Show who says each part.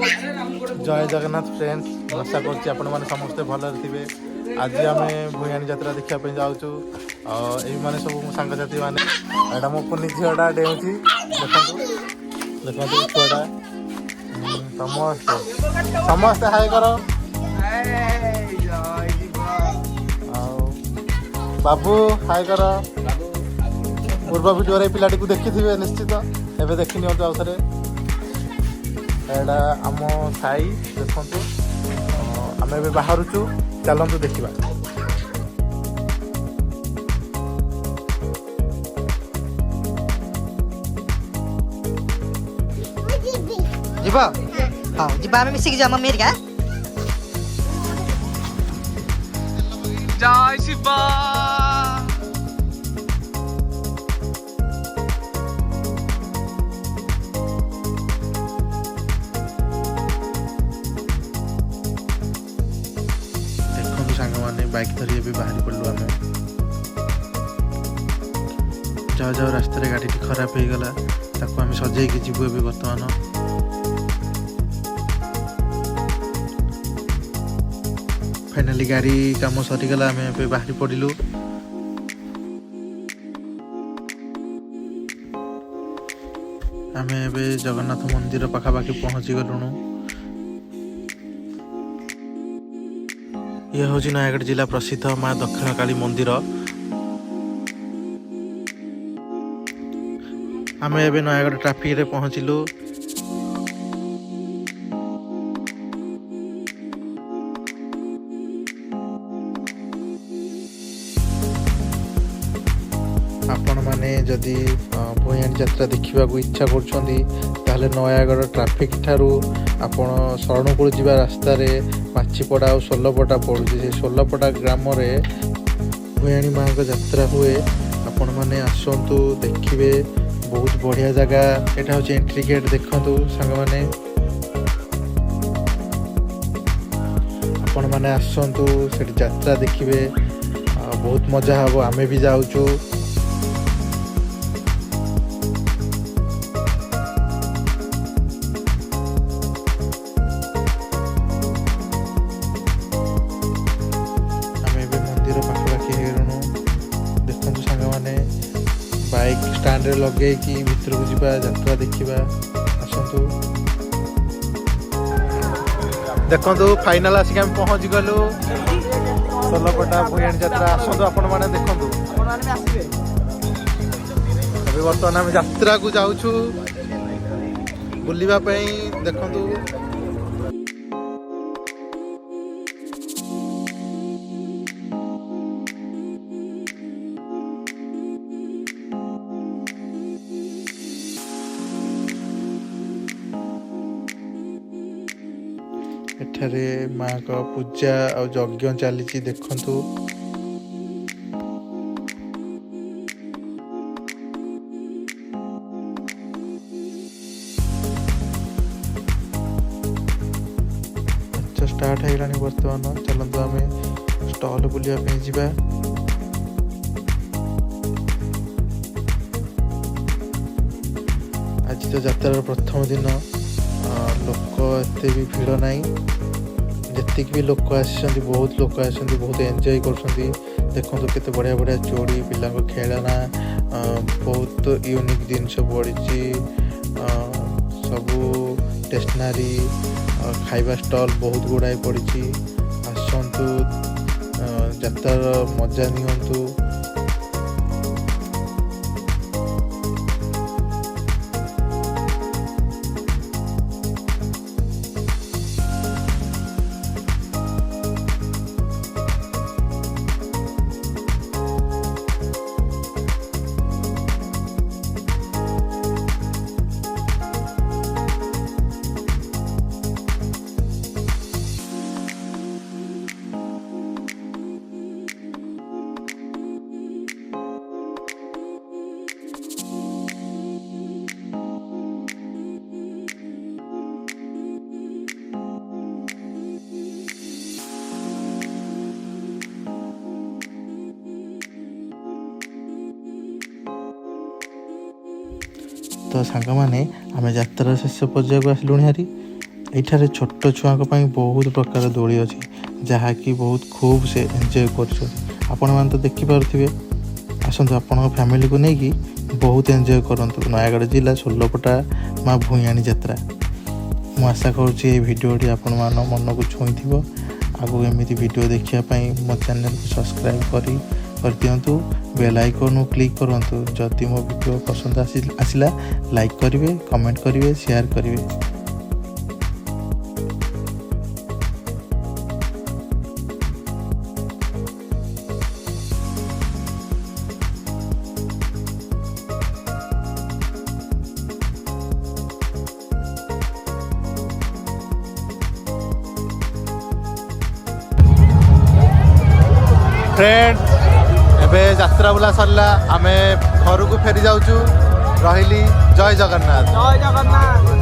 Speaker 1: जय जगन्नाथ फ्रेंड्स आशा कर समस्ते भलरे थे। आज आम भूयाणी यात्रा देखापी जाऊँ ये सब मो सांगसाथी मैंने एटा मो कुनी झीटा डेऊँ देखो छुआटा समस्ते समस्ते हाय कर बाबू हाय कर पूर्व भिडियो पिलाटी को देखी थे निश्चित एवं देखी नि आउ थे एटा आम साई देखु आम ए बाहरुचु चलतु देखा
Speaker 2: जीवा हाँ जीवा आम मिसिक जा मम्मी का
Speaker 3: जय शिवा
Speaker 1: सांग मैंने बाइक धरी भी बाहर पड़लु आम जाओ जाओ रास्त गाड़ी खराब हो गला ताको आम सजेकी जीवु ए बर्तमान फाइनाली गाड़ी काम सरीगला आम बाहर पड़लु आम ए जगन्नाथ मंदिर पाखापाखि पहुँची गलुणु। यह हूँ नयागढ़ जिला प्रसिद्ध माँ दक्षिण काली मंदिर। आम ए नयागढ़ ट्राफिक रे पहुँचलु। आपण मैंने जदि भूयाणी यात्रा देखा इच्छा कर नयागढ़ ट्राफिक ठारू आपण शरणकूल जीवा रास्ता रे माछीपड़ा और सोलपटा पड़ू से सोलपटा ग्राम भूयाणी माँ का यात्रा हुए आपण मैंने आसतु देखिए बहुत बढ़िया जगह यहाँ हूँ एंट्री गेट देखु सांग मैंने आपण मैंने आसतु से यात्रा देखिए बहुत मजा हम आम भी जाऊँ बाइक स्टैंड रे लगे कि भीतर को जीवा यात्रा देखा आसतु देखु फाइनाल आसिक आम पहुँच गलु सोलपटा भूयाणी यात्रा आसतु आपण मैंने देखु अभी बर्तमान आम यात्रा को जाऊँ बुलवाई देखु एठारे माँ का पूजा और यज्ञ चली देखु अच्छा स्टार्ट हो गला बर्तमान चलतु आम स्टल बुलापी जा आज तो यात्रार प्रथम दिन लोक एत भी भिड़ ना जी भी लोक आसी बहुत लोक आसती बहुत एंजॉय कर देखो केते बढ़िया बढ़िया चोरी पिला खेलना बहुत यूनिक जिनस पड़ी सबू स्टेशनरी खाइबा स्टॉल बहुत गुड़ाए पड़ी आसतु यात्रार मजा नियंतु। तो सांग मैंने आम यात्रा शेष पर्याय को आसलुणी हारी ଏଠାରେ ଛୋଟ ଛୁଆଙ୍କ ପାଇଁ ବହୁତ ପ୍ରକାର ଦୋଳି ଅଛି ଯାହାକି ବହୁତ ଖୁବ୍ ସେ ଏନ୍ଜୟ କରୁଛନ୍ତି। ଆପଣମାନେ ତ ଦେଖିପାରୁଥିବେ। ଆସନ୍ତୁ ଆପଣଙ୍କ ଫ୍ୟାମିଲିକୁ ନେଇକି ବହୁତ ଏନ୍ଜୟ କରନ୍ତୁ ନୟାଗଡ଼ ଜିଲ୍ଲା ସୋଲପଟା ମା ଭୂୟାଣୀ ଯାତ୍ରା। ମୁଁ ଆଶା କରୁଛି ଏହି ଭିଡ଼ିଓଟି ଆପଣମାନଙ୍କ ମନକୁ ଛୁଇଁଥିବ। ଆଗକୁ ଏମିତି ଭିଡ଼ିଓ ଦେଖିବା ପାଇଁ ମୋ ଚ୍ୟାନେଲକୁ ସବସ୍କ୍ରାଇବ୍ କରିଦିଅନ୍ତୁ। ବେଲ୍ ଆଇକନ୍କୁ କ୍ଲିକ୍ କରନ୍ତୁ। ଯଦି ମୋ ଭିଡ଼ିଓ ପସନ୍ଦ ଆସିଲା ଲାଇକ୍ କରିବେ, କମେଣ୍ଟ କରିବେ, ସେୟାର କରିବେ।
Speaker 3: फ्रेंड एबे यात्रा बुला सरला आमे घर को फेरी जाऊँ। रही जय जगन्नाथ।
Speaker 2: जय जगन्नाथ।